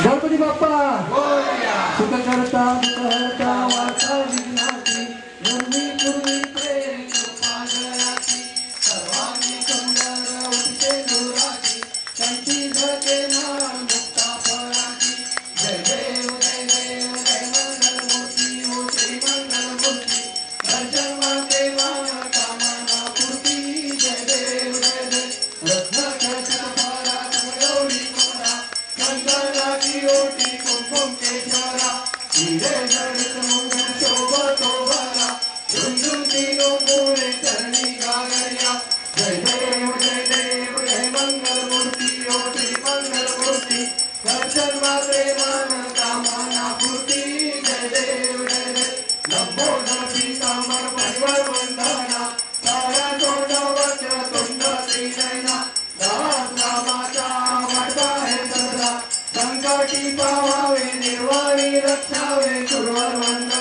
गणपती बाप्पा सुख करता हरता वार्ता विघ्नाची पूर्वी पूर्वी प्रेम कृपा जयाची सर्वांनी सुंदर उठते दुराची त्यांची धरते नाम मुक्ता फळाची जय देव जय देव जय मंगल मूर्ती हो श्री मंगल मूर्ती दर्शन माते मान कामना पूर्ती जय देव जय देव रत्न खर्चत फारा कमयोडी कोरा चंदनाची ओटी कुंकुम केशरा हिरे जडित मुंगट शोभतो भरा झुंझुन तीनो पुरे चरणी गागरिया जय देव जय मंगल मूर्ती ओ श्री मंगल मूर्ती दर्शन मात्रे मान कामना पूर्ती जय देव लंबोदर पीतांबर परिवार वंदना तारा तोंड वज्र तुंड श्रीनयना दास रामाचा वाटता है सदा संकटी पावावे निर्वाणी रक्षावे गुरुवर वंदना